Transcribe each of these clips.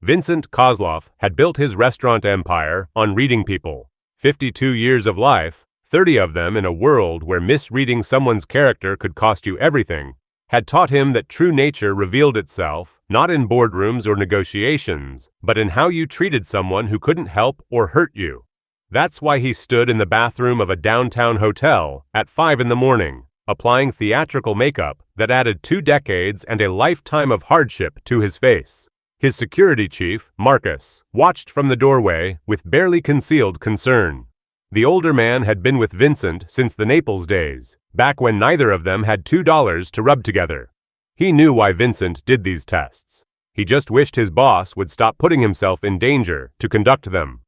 Vincent Kozlov had built his restaurant empire on reading people. 52 years of life, 30 of them in a world where misreading someone's character could cost you everything, had taught him that true nature revealed itself not in boardrooms or negotiations, but in how you treated someone who couldn't help or hurt you. That's why he stood in the bathroom of a downtown hotel at 5 in the morning, applying theatrical makeup that added 2 decades and a lifetime of hardship to his face. His security chief, Marcus, watched from the doorway with barely concealed concern. The older man had been with Vincent since the Naples days, back when neither of them had $2 to rub together. He knew why Vincent did these tests. He just wished his boss would stop putting himself in danger to conduct them.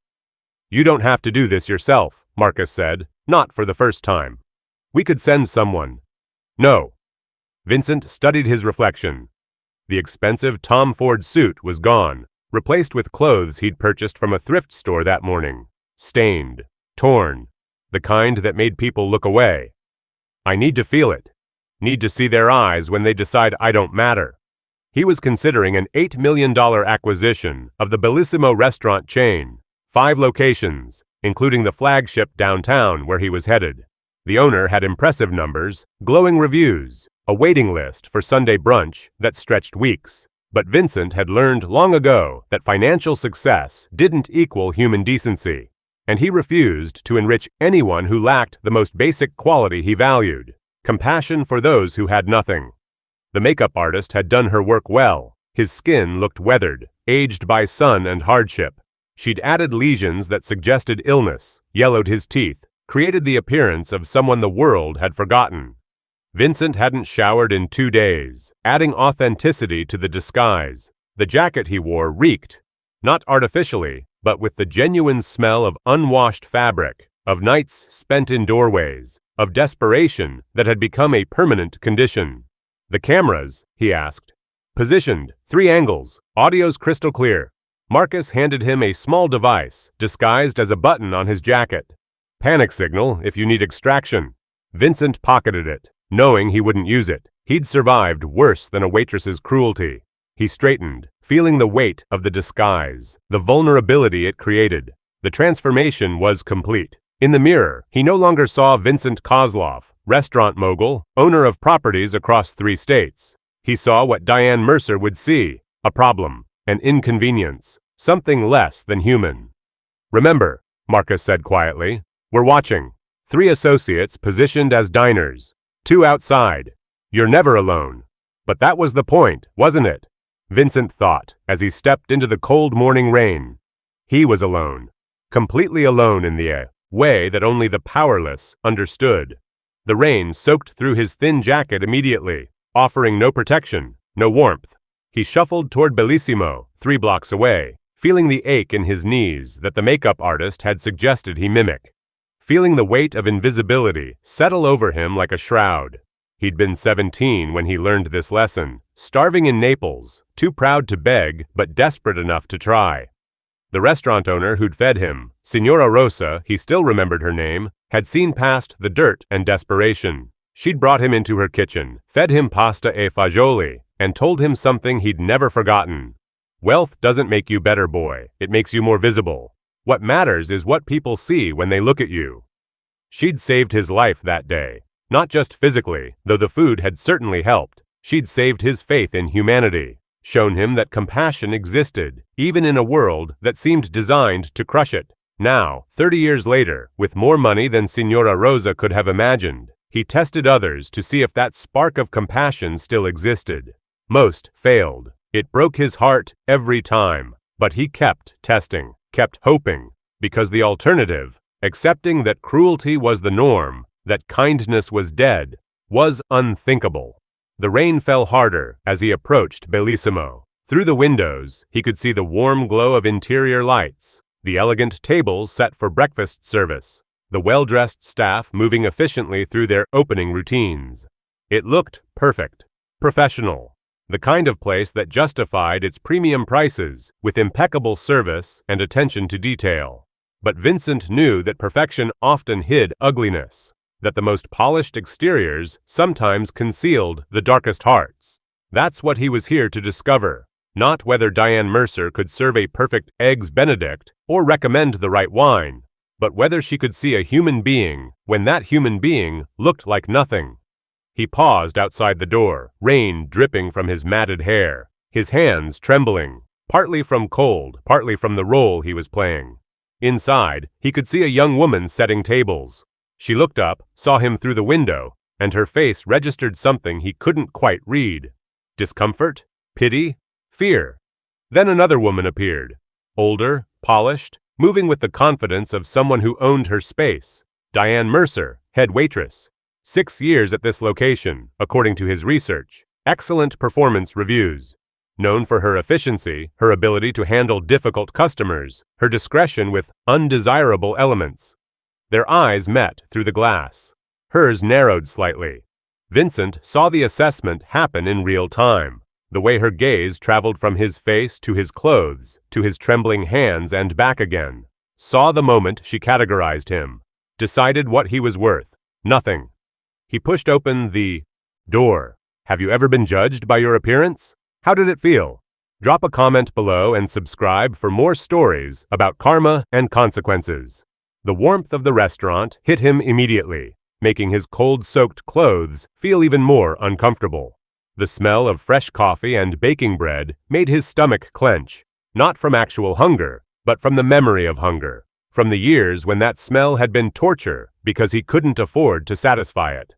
"You don't have to do this yourself," Marcus said, not for the first time. "We could send someone." "No." Vincent studied his reflection. The expensive Tom Ford suit was gone, replaced with clothes he'd purchased from a thrift store that morning. Stained, torn, the kind that made people look away. "I need to feel it. Need to see their eyes when they decide I don't matter." He was considering an $8 million acquisition of the Bellissimo restaurant chain, 5 locations, including the flagship downtown where he was headed. The owner had impressive numbers, glowing reviews, a waiting list for Sunday brunch that stretched weeks. But Vincent had learned long ago that financial success didn't equal human decency, and he refused to enrich anyone who lacked the most basic quality he valued: compassion for those who had nothing. The makeup artist had done her work well. His skin looked weathered, aged by sun and hardship. She'd added lesions that suggested illness, yellowed his teeth, created the appearance of someone the world had forgotten. Vincent hadn't showered in 2 days, adding authenticity to the disguise. The jacket he wore reeked, not artificially, but with the genuine smell of unwashed fabric, of nights spent in doorways, of desperation that had become a permanent condition. "The cameras?" he asked. "Positioned, 3 angles, audio's crystal clear." Marcus handed him a small device, disguised as a button on his jacket. "Panic signal if you need extraction." Vincent pocketed it, knowing he wouldn't use it. He'd survived worse than a waitress's cruelty. He straightened, feeling the weight of the disguise, the vulnerability it created. The transformation was complete. In the mirror, he no longer saw Vincent Kozlov, restaurant mogul, owner of properties across 3 states. He saw what Diane Mercer would see: a problem, an inconvenience, something less than human. "Remember," Marcus said quietly, "we're watching. 3 associates positioned as diners. 2 outside. You're never alone." But that was the point, wasn't it? Vincent thought as he stepped into the cold morning rain. He was alone. Completely alone in the way that only the powerless understood. The rain soaked through his thin jacket immediately, offering no protection, no warmth. He shuffled toward Bellissimo, 3 blocks away, feeling the ache in his knees that the makeup artist had suggested he mimic. Feeling the weight of invisibility settle over him like a shroud. He'd been 17 when he learned this lesson, starving in Naples, too proud to beg but desperate enough to try. The restaurant owner who'd fed him, Signora Rosa, he still remembered her name, had seen past the dirt and desperation. She'd brought him into her kitchen, fed him pasta e fagioli, and told him something he'd never forgotten. "Wealth doesn't make you better, boy. It makes you more visible. What matters is what people see when they look at you." She'd saved his life that day. Not just physically, though the food had certainly helped. She'd saved his faith in humanity, shown him that compassion existed, even in a world that seemed designed to crush it. Now, 30 years later, with more money than Signora Rosa could have imagined, he tested others to see if that spark of compassion still existed. Most failed. It broke his heart every time, but he kept testing, kept hoping, because the alternative, accepting that cruelty was the norm, that kindness was dead, was unthinkable. The rain fell harder as he approached Bellissimo. Through the windows, he could see the warm glow of interior lights, the elegant tables set for breakfast service, the well-dressed staff moving efficiently through their opening routines. It looked perfect, professional, the kind of place that justified its premium prices with impeccable service and attention to detail. But Vincent knew that perfection often hid ugliness, that the most polished exteriors sometimes concealed the darkest hearts. That's what he was here to discover. Not whether Diane Mercer could serve a perfect Eggs Benedict or recommend the right wine, but whether she could see a human being when that human being looked like nothing. He paused outside the door, rain dripping from his matted hair, his hands trembling, partly from cold, partly from the role he was playing. Inside, he could see a young woman setting tables. She looked up, saw him through the window, and her face registered something he couldn't quite read. Discomfort? Pity? Fear? Then another woman appeared, older, polished, moving with the confidence of someone who owned her space. Diane Mercer, head waitress. 6 years at this location, according to his research. Excellent performance reviews. Known for her efficiency, her ability to handle difficult customers, her discretion with undesirable elements. Their eyes met through the glass. Hers narrowed slightly. Vincent saw the assessment happen in real time. The way her gaze traveled from his face to his clothes, to his trembling hands and back again. Saw the moment she categorized him. Decided what he was worth. Nothing. He pushed open the door. Have you ever been judged by your appearance? How did it feel? Drop a comment below and subscribe for more stories about karma and consequences. The warmth of the restaurant hit him immediately, making his cold-soaked clothes feel even more uncomfortable. The smell of fresh coffee and baking bread made his stomach clench, not from actual hunger, but from the memory of hunger, from the years when that smell had been torture because he couldn't afford to satisfy it.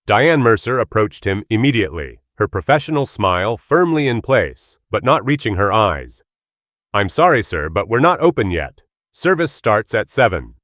Diane Mercer approached him immediately, her professional smile firmly in place, but not reaching her eyes. I'm sorry, sir, but we're not open yet. Service starts at 7.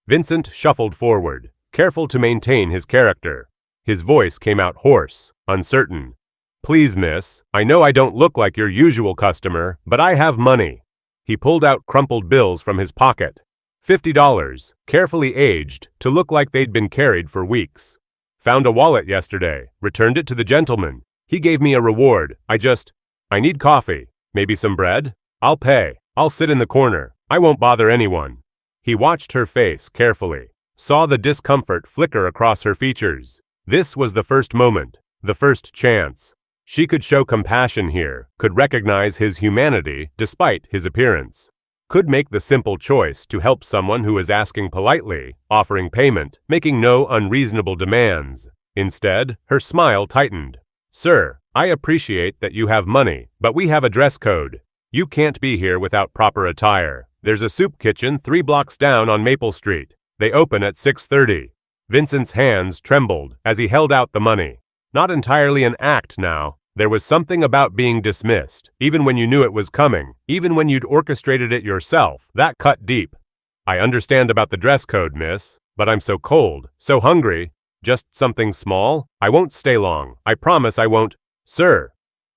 Vincent shuffled forward, careful to maintain his character. His voice came out hoarse, uncertain. Please, miss, I know I don't look like your usual customer, but I have money. He pulled out crumpled bills from his pocket. $50, carefully aged, to look like they'd been carried for weeks. Found a wallet yesterday, returned it to the gentleman. He gave me a reward. I need coffee. Maybe some bread? I'll pay. I'll sit in the corner. I won't bother anyone. He watched her face carefully, saw the discomfort flicker across her features. This was the first moment, the first chance. She could show compassion here, could recognize his humanity despite his appearance. Could make the simple choice to help someone who is asking politely, offering payment, making no unreasonable demands. Instead, her smile tightened. Sir, I appreciate that you have money, but we have a dress code. You can't be here without proper attire. There's a soup kitchen 3 blocks down on Maple Street. They open at 6:30. Vincent's hands trembled as he held out the money. Not entirely an act now. There was something about being dismissed, even when you knew it was coming, even when you'd orchestrated it yourself, that cut deep. I understand about the dress code, miss, but I'm so cold, so hungry. Just something small? I won't stay long. I promise I won't. Sir.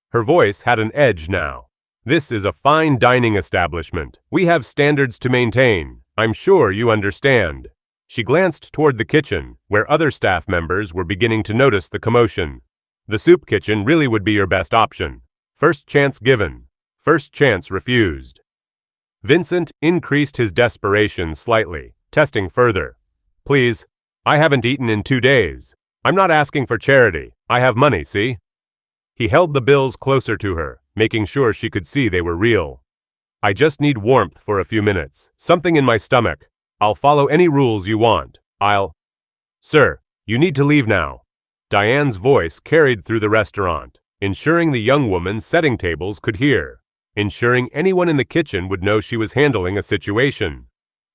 Her voice had an edge now. This is a fine dining establishment. We have standards to maintain. I'm sure you understand. She glanced toward the kitchen, where other staff members were beginning to notice the commotion. The soup kitchen really would be your best option. First chance given. First chance refused. Vincent increased his desperation slightly, testing further. Please, I haven't eaten in 2 days. I'm not asking for charity. I have money, see? He held the bills closer to her, making sure she could see they were real. I just need warmth for a few minutes. Something in my stomach. I'll follow any rules you want. Sir, you need to leave now. Diane's voice carried through the restaurant, ensuring the young woman setting tables could hear, ensuring anyone in the kitchen would know she was handling a situation.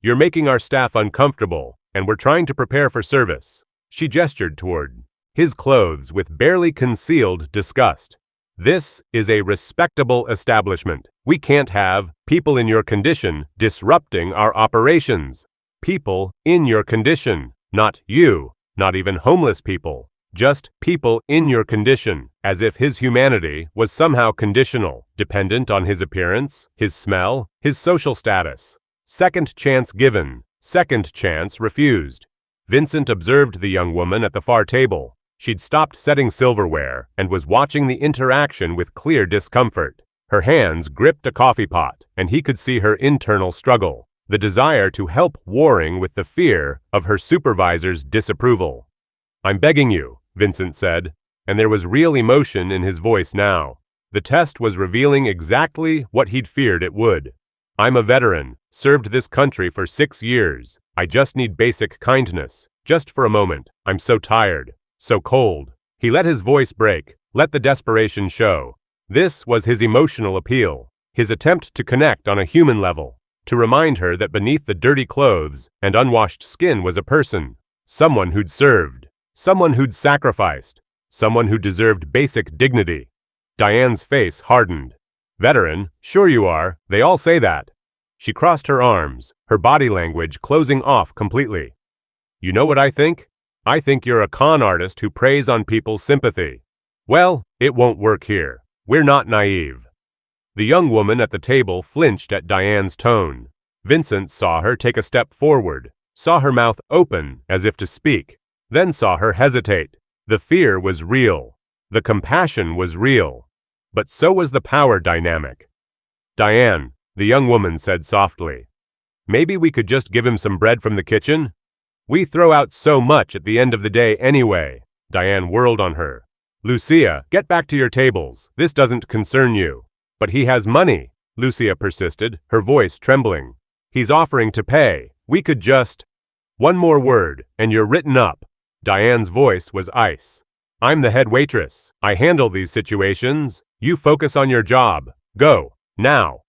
You're making our staff uncomfortable, and we're trying to prepare for service. She gestured toward his clothes with barely concealed disgust. This is a respectable establishment. We can't have people in your condition disrupting our operations. People in your condition, not you, not even homeless people. Just people in your condition, as if his humanity was somehow conditional, dependent on his appearance, his smell, his social status. Second chance given, second chance refused. Vincent observed the young woman at the far table. She'd stopped setting silverware and was watching the interaction with clear discomfort. Her hands gripped a coffee pot, and he could see her internal struggle, the desire to help warring with the fear of her supervisor's disapproval. I'm begging you, Vincent said, and there was real emotion in his voice now. The test was revealing exactly what he'd feared it would. I'm a veteran, served this country for 6 years. I just need basic kindness. Just for a moment. I'm so tired. So cold. He let his voice break, let the desperation show. This was his emotional appeal, his attempt to connect on a human level, to remind her that beneath the dirty clothes and unwashed skin was a person, someone who'd served, someone who'd sacrificed, someone who deserved basic dignity. Diane's face hardened. Veteran, sure you are, they all say that. She crossed her arms, her body language closing off completely. You know what I think? I think you're a con artist who preys on people's sympathy. Well, it won't work here. We're not naive. The young woman at the table flinched at Diane's tone. Vincent saw her take a step forward, saw her mouth open as if to speak, then saw her hesitate. The fear was real. The compassion was real. But so was the power dynamic. Diane, the young woman said softly, maybe we could just give him some bread from the kitchen? We throw out so much at the end of the day anyway. Diane whirled on her. Lucia, get back to your tables. This doesn't concern you. But he has money, Lucia persisted, her voice trembling. He's offering to pay. We could just... One more word, and you're written up. Diane's voice was ice. I'm the head waitress. I handle these situations. You focus on your job. Go. Now.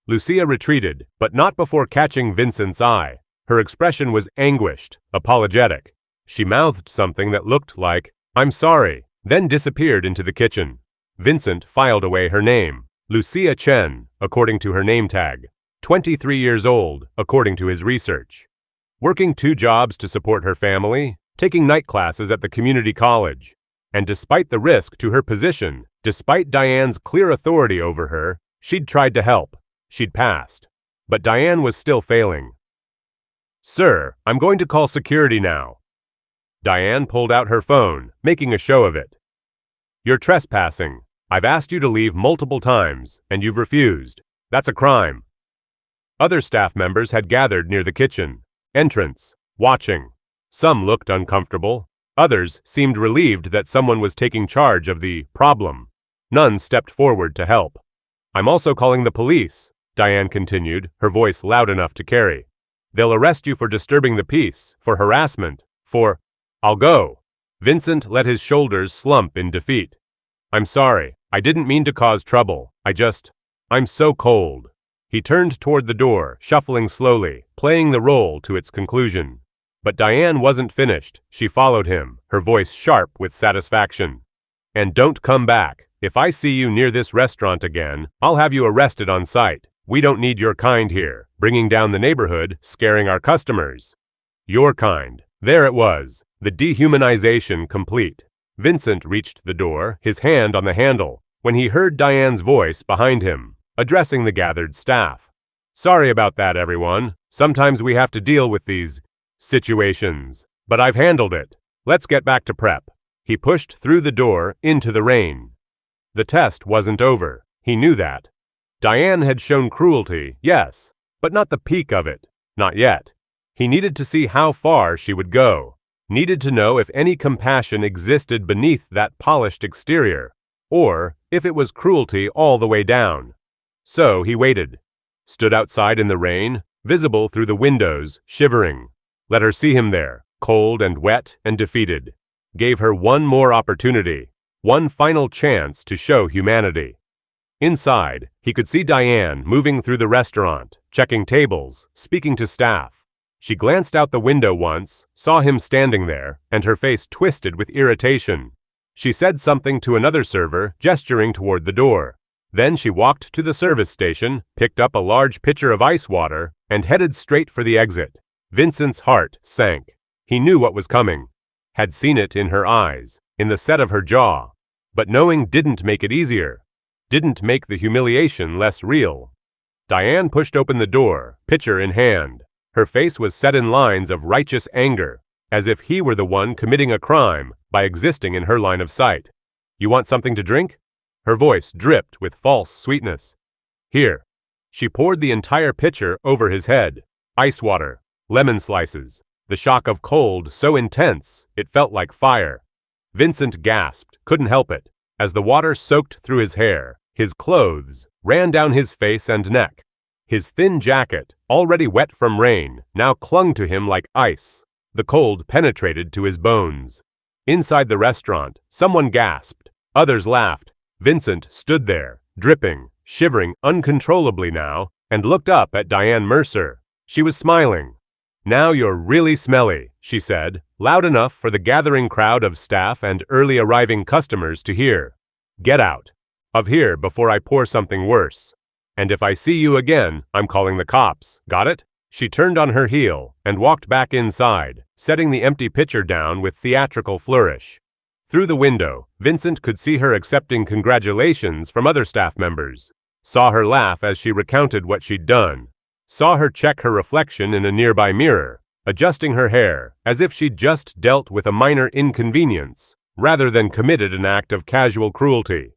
Lucia retreated, but not before catching Vincent's eye. Her expression was anguished, apologetic. She mouthed something that looked like, I'm sorry, then disappeared into the kitchen. Vincent filed away her name, Lucia Chen, according to her name tag. 23 years old, according to his research. Working 2 jobs to support her family, taking night classes at the community college. And despite the risk to her position, despite Diane's clear authority over her, she'd tried to help. She'd passed. But Diane was still failing. Sir, I'm going to call security now. Diane pulled out her phone, making a show of it. You're trespassing. I've asked you to leave multiple times, and you've refused. That's a crime. Other staff members had gathered near the kitchen entrance, watching. Some looked uncomfortable. Others seemed relieved that someone was taking charge of the problem. None stepped forward to help. I'm also calling the police, Diane continued, her voice loud enough to carry. They'll arrest you for disturbing the peace, for harassment, for... I'll go. Vincent let his shoulders slump in defeat. I'm sorry. I didn't mean to cause trouble. I'm so cold. He turned toward the door, shuffling slowly, playing the role to its conclusion. But Diane wasn't finished. She followed him, her voice sharp with satisfaction. And don't come back. If I see you near this restaurant again, I'll have you arrested on sight. We don't need your kind here, bringing down the neighborhood, scaring our customers. Your kind. There it was, the dehumanization complete. Vincent reached the door, his hand on the handle, when he heard Diane's voice behind him, addressing the gathered staff. Sorry about that, everyone. Sometimes we have to deal with these situations, but I've handled it. Let's get back to prep. He pushed through the door into the rain. The test wasn't over. He knew that. Diane had shown cruelty, yes, but not the peak of it. Not yet. He needed to see how far she would go. Needed to know if any compassion existed beneath that polished exterior, or if it was cruelty all the way down. So he waited. Stood outside in the rain, visible through the windows, shivering. Let her see him there, cold and wet and defeated. Gave her one more opportunity, one final chance to show humanity. Inside, he could see Diane moving through the restaurant, checking tables, speaking to staff. She glanced out the window once, saw him standing there, and her face twisted with irritation. She said something to another server, gesturing toward the door. Then she walked to the service station, picked up a large pitcher of ice water, and headed straight for the exit. Vincent's heart sank. He knew what was coming. Had seen it in her eyes, in the set of her jaw. But knowing didn't make it easier. Didn't make the humiliation less real. Diane pushed open the door, pitcher in hand. Her face was set in lines of righteous anger, as if he were the one committing a crime by existing in her line of sight. You want something to drink? Her voice dripped with false sweetness. Here. She poured the entire pitcher over his head. Ice water, lemon slices, the shock of cold so intense it felt like fire. Vincent gasped, couldn't help it, as the water soaked through his hair, His clothes ran down his face and neck. His thin jacket, already wet from rain, now clung to him like ice. The cold penetrated to his bones. Inside the restaurant, someone gasped. Others laughed. Vincent stood there, dripping, shivering uncontrollably now, and looked up at Diane Mercer. She was smiling. "Now you're really smelly," she said, loud enough for the gathering crowd of staff and early arriving customers to hear. "Get out of here before I pour something worse. And if I see you again, I'm calling the cops. Got it?" She turned on her heel and walked back inside, setting the empty pitcher down with theatrical flourish. Through the window, Vincent could see her accepting congratulations from other staff members, saw her laugh as she recounted what she'd done, saw her check her reflection in a nearby mirror, adjusting her hair as if she'd just dealt with a minor inconvenience, rather than committed an act of casual cruelty.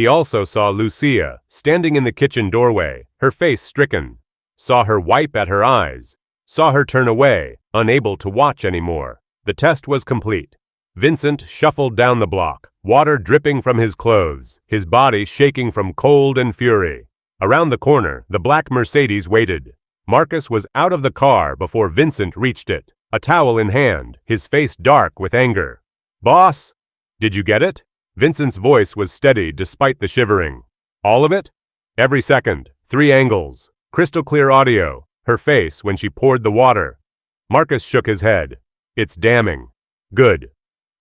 He also saw Lucia, standing in the kitchen doorway, her face stricken, saw her wipe at her eyes, saw her turn away, unable to watch anymore. The test was complete. Vincent shuffled down the block, water dripping from his clothes, his body shaking from cold and fury. Around the corner, the black Mercedes waited. Marcus was out of the car before Vincent reached it, a towel in hand, his face dark with anger. "Boss, did you get it?" Vincent's voice was steady despite the shivering. "All of it?" "Every second, 3 angles, crystal clear audio, her face when she poured the water." Marcus shook his head. "It's damning." "Good."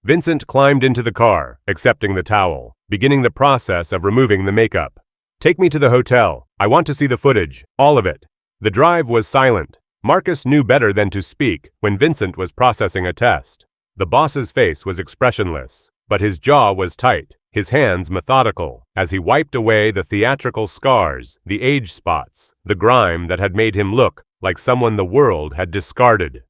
Vincent climbed into the car, accepting the towel, beginning the process of removing the makeup. "Take me to the hotel. I want to see the footage, all of it." The drive was silent. Marcus knew better than to speak when Vincent was processing a test. The boss's face was expressionless, but his jaw was tight, his hands methodical, as he wiped away the theatrical scars, the age spots, the grime that had made him look like someone the world had discarded.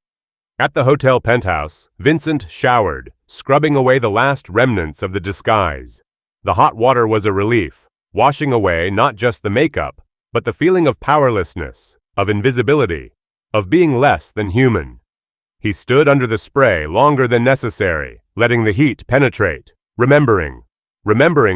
At the hotel penthouse, Vincent showered, scrubbing away the last remnants of the disguise. The hot water was a relief, washing away not just the makeup, but the feeling of powerlessness, of invisibility, of being less than human. He stood under the spray longer than necessary, letting the heat penetrate, remembering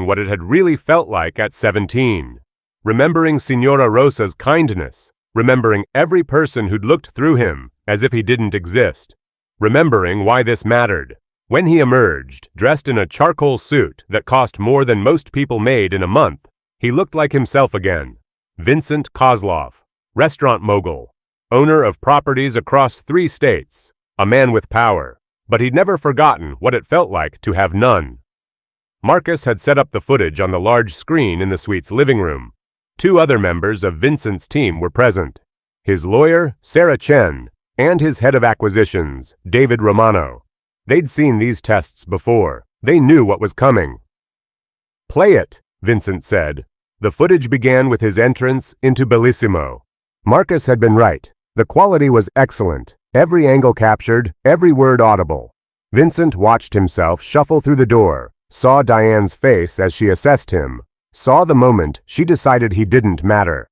what it had really felt like at 17, remembering Signora Rosa's kindness, remembering every person who'd looked through him as if he didn't exist, remembering why this mattered. When he emerged, dressed in a charcoal suit that cost more than most people made in a month, he looked like himself again. Vincent Kozlov, restaurant mogul, owner of properties across 3 states, a man with power, but he'd never forgotten what it felt like to have none. Marcus had set up the footage on the large screen in the suite's living room. 2 other members of Vincent's team were present. His lawyer, Sarah Chen, and his head of acquisitions, David Romano. They'd seen these tests before. They knew what was coming. "Play it," Vincent said. The footage began with his entrance into Bellissimo. Marcus had been right. The quality was excellent. Every angle captured, every word audible. Vincent watched himself shuffle through the door, saw Diane's face as she assessed him, saw the moment she decided he didn't matter.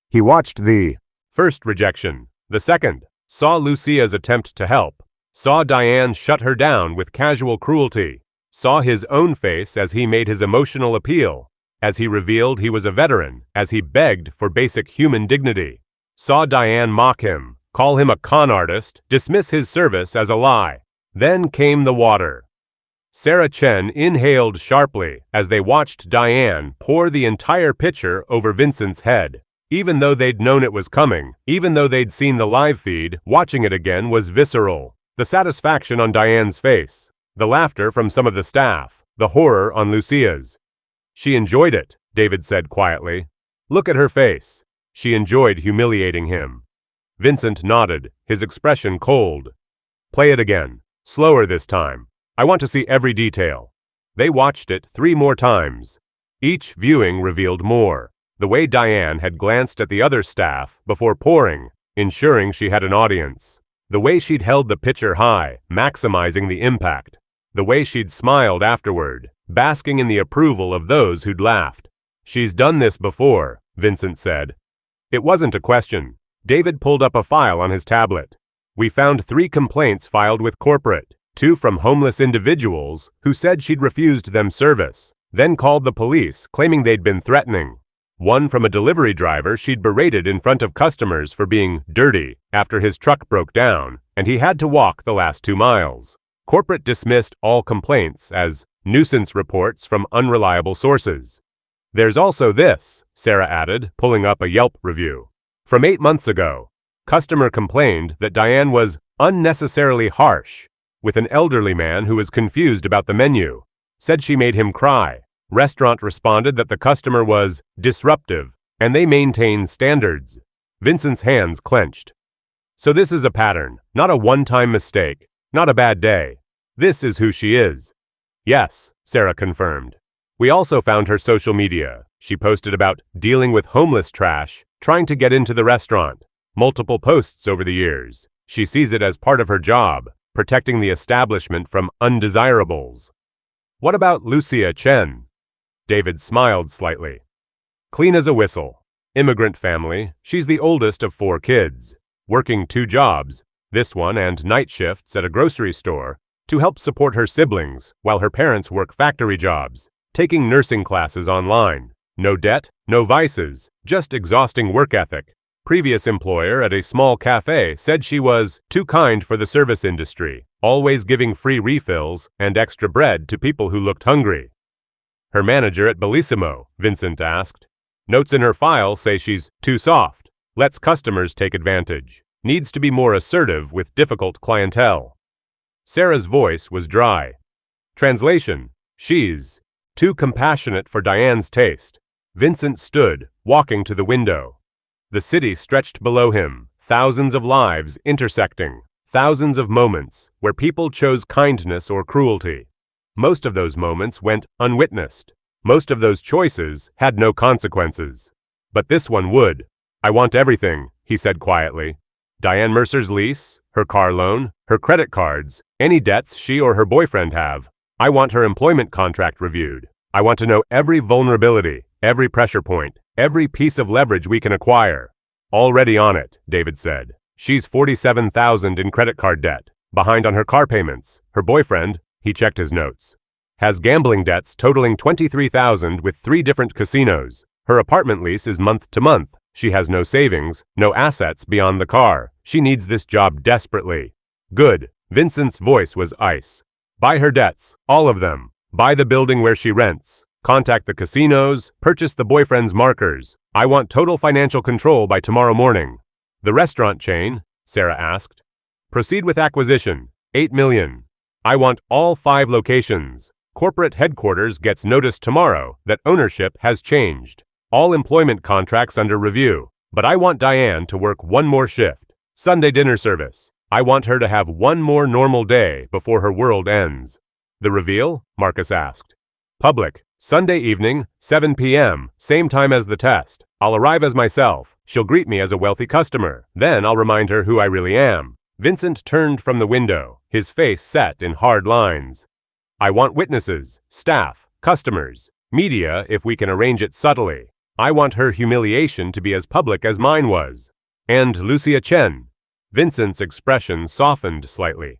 He watched the first rejection, the second, saw Lucia's attempt to help, saw Diane shut her down with casual cruelty, saw his own face as he made his emotional appeal, as he revealed he was a veteran, as he begged for basic human dignity, saw Diane mock him, call him a con artist, dismiss his service as a lie. Then came the water. Sarah Chen inhaled sharply as they watched Diane pour the entire pitcher over Vincent's head. Even though they'd known it was coming, even though they'd seen the live feed, watching it again was visceral. The satisfaction on Diane's face, the laughter from some of the staff, the horror on Lucia's. "She enjoyed it," David said quietly. "Look at her face. She enjoyed humiliating him." Vincent nodded, his expression cold. "Play it again. Slower this time. I want to see every detail." They watched it 3 more times. Each viewing revealed more. The way Diane had glanced at the other staff before pouring, ensuring she had an audience. The way she'd held the pitcher high, maximizing the impact. The way she'd smiled afterward, basking in the approval of those who'd laughed. "She's done this before," Vincent said. It wasn't a question. David pulled up a file on his tablet. "We found 3 complaints filed with corporate, 2 from homeless individuals who said she'd refused them service, then called the police, claiming they'd been threatening. One from a delivery driver she'd berated in front of customers for being dirty after his truck broke down, and he had to walk the last 2 miles. Corporate dismissed all complaints as nuisance reports from unreliable sources. There's also this, Sarah added, pulling up a Yelp review. From 8 months ago, customer complained that Diane was unnecessarily harsh with an elderly man who was confused about the menu, said she made him cry. Restaurant responded that the customer was disruptive and they maintain standards. Vincent's hands clenched. So this is a pattern, not a one-time mistake, not a bad day. This is who she is. Yes, Sarah confirmed. We also found her social media. She posted about dealing with homeless trash, trying to get into the restaurant. Multiple posts over the years. She sees it as part of her job, protecting the establishment from undesirables. What about Lucia Chen? David smiled slightly. Clean as a whistle. Immigrant family, she's the oldest of 4 kids. Working 2 jobs, this one and night shifts at a grocery store, to help support her siblings while her parents work factory jobs. Taking nursing classes online. No debt, no vices, just exhausting work ethic. Previous employer at a small cafe said she was too kind for the service industry, always giving free refills and extra bread to people who looked hungry. Her manager at Bellissimo, Vincent asked. Notes in her file say she's too soft, lets customers take advantage, needs to be more assertive with difficult clientele. Sarah's voice was dry. Translation: she's too compassionate for Diane's taste. Vincent stood, walking to the window. The city stretched below him, thousands of lives intersecting, thousands of moments where people chose kindness or cruelty. Most of those moments went unwitnessed. Most of those choices had no consequences. But this one would. I want everything, he said quietly. Diane Mercer's lease, her car loan, her credit cards, any debts she or her boyfriend have. I want her employment contract reviewed. I want to know every vulnerability, every pressure point, every piece of leverage we can acquire. Already on it, David said. She's $47,000 in credit card debt, behind on her car payments. Her boyfriend, he checked his notes, has gambling debts totaling $23,000 with 3 different casinos. Her apartment lease is month to month. She has no savings, no assets beyond the car. She needs this job desperately. Good. Vincent's voice was ice. Buy her debts, all of them. Buy the building where she rents. Contact the casinos, purchase the boyfriend's markers. I want total financial control by tomorrow morning. The restaurant chain, Sarah asked. Proceed with acquisition. $8 million. I want all 5 locations. Corporate headquarters gets notice tomorrow that ownership has changed. All employment contracts under review. But I want Diane to work 1 more shift. Sunday dinner service. I want her to have 1 more normal day before her world ends. The reveal? Marcus asked. Public. Sunday evening, 7 p.m., same time as the test. I'll arrive as myself. She'll greet me as a wealthy customer. Then I'll remind her who I really am. Vincent turned from the window, his face set in hard lines. I want witnesses, staff, customers, media if we can arrange it subtly. I want her humiliation to be as public as mine was. And Lucia Chen. Vincent's expression softened slightly.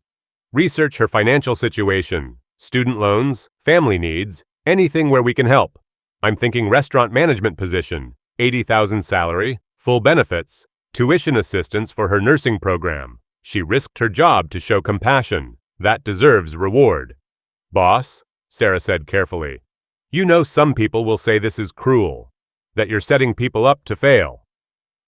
Research her financial situation, student loans, family needs, anything where we can help. I'm thinking restaurant management position, $80,000 salary, full benefits, tuition assistance for her nursing program. She risked her job to show compassion. That deserves reward. Boss, Sarah said carefully, you know some people will say this is cruel, that you're setting people up to fail.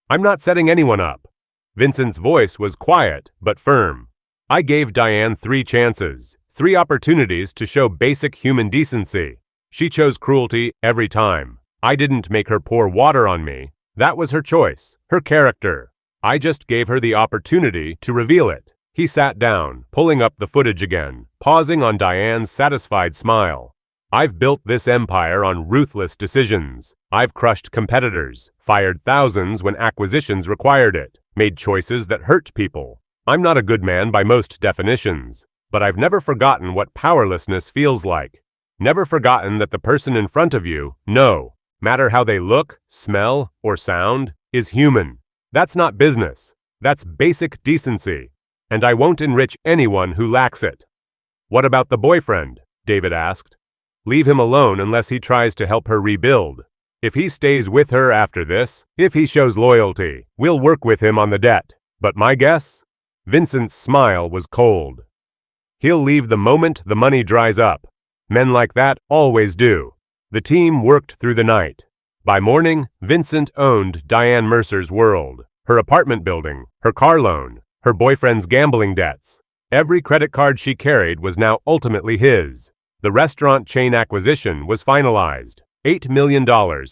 I'm not setting anyone up. Vincent's voice was quiet but firm. I gave Diane 3 chances, 3 opportunities to show basic human decency. She chose cruelty every time. I didn't make her pour water on me. That was her choice, her character. I just gave her the opportunity to reveal it. He sat down, pulling up the footage again, pausing on Diane's satisfied smile. I've built this empire on ruthless decisions. I've crushed competitors, fired thousands when acquisitions required it, made choices that hurt people. I'm not a good man by most definitions, but I've never forgotten what powerlessness feels like. Never forgotten that the person in front of you, no matter how they look, smell, or sound, is human. That's not business. That's basic decency. And I won't enrich anyone who lacks it. What about the boyfriend? David asked. Leave him alone unless he tries to help her rebuild. If he stays with her after this, if he shows loyalty, we'll work with him on the debt. But my guess? Vincent's smile was cold. He'll leave the moment the money dries up. Men like that always do. The team worked through the night. By morning, Vincent owned Diane Mercer's world. Her apartment building, her car loan, her boyfriend's gambling debts. Every credit card she carried was now ultimately his. The restaurant chain acquisition was finalized. $8 million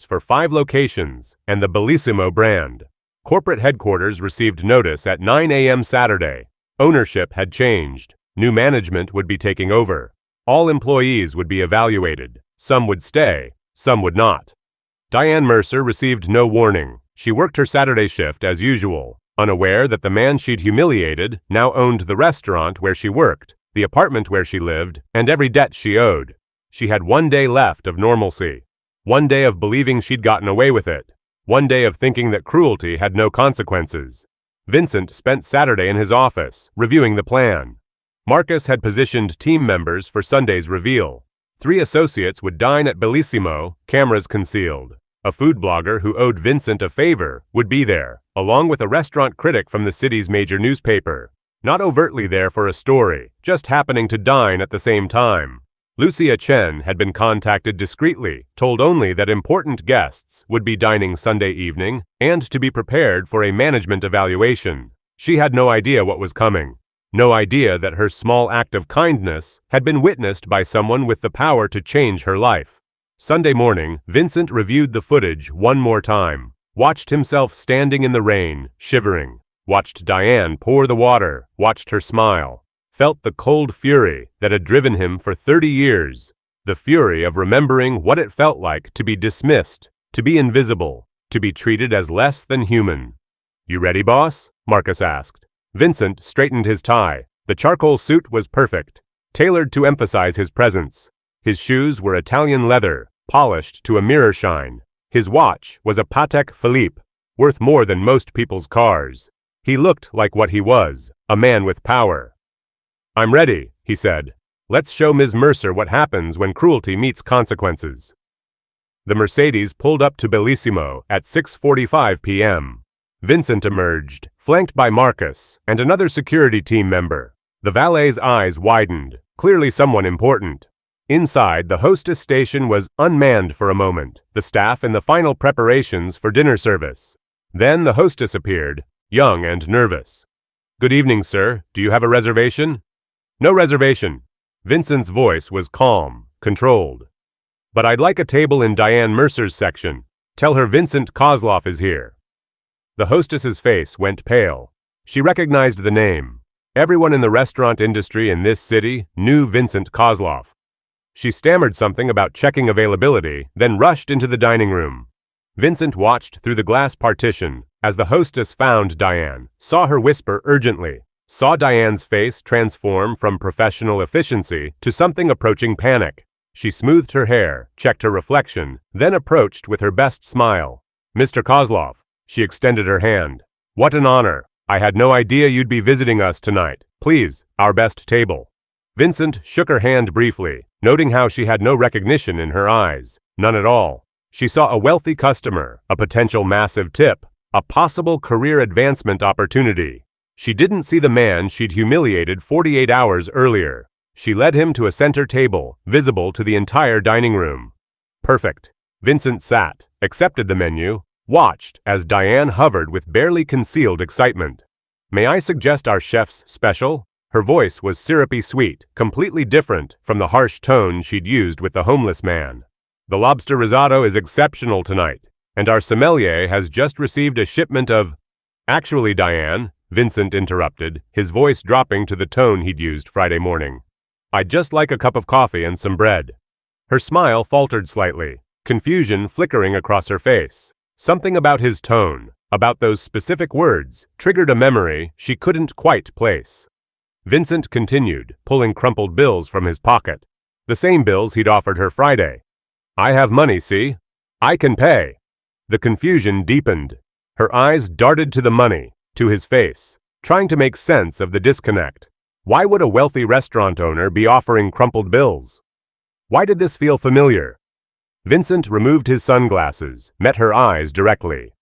for 5 locations and the Bellissimo brand. Corporate headquarters received notice at 9 a.m. Saturday. Ownership had changed. New management would be taking over. All employees would be evaluated. Some would stay, some would not. Diane Mercer received no warning. She worked her Saturday shift as usual, unaware that the man she'd humiliated now owned the restaurant where she worked, the apartment where she lived, and every debt she owed. She had one day left of normalcy. One day of believing she'd gotten away with it. One day of thinking that cruelty had no consequences. Vincent spent Saturday in his office, reviewing the plan. Marcus had positioned team members for Sunday's reveal. 3 associates would dine at Bellissimo, cameras concealed. A food blogger who owed Vincent a favor would be there, along with a restaurant critic from the city's major newspaper. Not overtly there for a story, just happening to dine at the same time. Lucia Chen had been contacted discreetly, told only that important guests would be dining Sunday evening and to be prepared for a management evaluation. She had no idea what was coming. No idea that her small act of kindness had been witnessed by someone with the power to change her life. Sunday morning, Vincent reviewed the footage one more time, watched himself standing in the rain, shivering, watched Diane pour the water, watched her smile, felt the cold fury that had driven him for 30 years, the fury of remembering what it felt like to be dismissed, to be invisible, to be treated as less than human. "You ready, boss?" Marcus asked. Vincent straightened his tie. The charcoal suit was perfect, tailored to emphasize his presence. His shoes were Italian leather, polished to a mirror shine. His watch was a Patek Philippe, worth more than most people's cars. He looked like what he was, a man with power. "I'm ready," he said. "Let's show Ms. Mercer what happens when cruelty meets consequences." The Mercedes pulled up to Bellissimo at 6:45 p.m. Vincent emerged, flanked by Marcus and another security team member. The valet's eyes widened, clearly someone important. Inside, the hostess station was unmanned for a moment, the staff in the final preparations for dinner service. Then the hostess appeared, young and nervous. "Good evening, sir. Do you have a reservation?" "No reservation." Vincent's voice was calm, controlled. "But I'd like a table in Diane Mercer's section. Tell her Vincent Kozlov is here." The hostess's face went pale. She recognized the name. Everyone in the restaurant industry in this city knew Vincent Kozlov. She stammered something about checking availability, then rushed into the dining room. Vincent watched through the glass partition as the hostess found Diane, saw her whisper urgently, saw Diane's face transform from professional efficiency to something approaching panic. She smoothed her hair, checked her reflection, then approached with her best smile. "Mr. Kozlov." She extended her hand. "What an honor. I had no idea you'd be visiting us tonight. Please, our best table." Vincent shook her hand briefly, noting how she had no recognition in her eyes. None at all. She saw a wealthy customer, a potential massive tip, a possible career advancement opportunity. She didn't see the man she'd humiliated 48 hours earlier. She led him to a center table, visible to the entire dining room. Perfect. Vincent sat, accepted the menu, watched as Diane hovered with barely concealed excitement. "May I suggest our chef's special?" Her voice was syrupy sweet, completely different from the harsh tone she'd used with the homeless man. "The lobster risotto is exceptional tonight, and our sommelier has just received a shipment of—" "Actually, Diane," Vincent interrupted, his voice dropping to the tone he'd used Friday morning. "I'd just like a cup of coffee and some bread." Her smile faltered slightly, confusion flickering across her face. Something about his tone, about those specific words, triggered a memory she couldn't quite place. Vincent continued, pulling crumpled bills from his pocket. The same bills he'd offered her Friday. "I have money, see? I can pay." The confusion deepened. Her eyes darted to the money, to his face, trying to make sense of the disconnect. Why would a wealthy restaurant owner be offering crumpled bills? Why did this feel familiar? Vincent removed his sunglasses, met her eyes directly.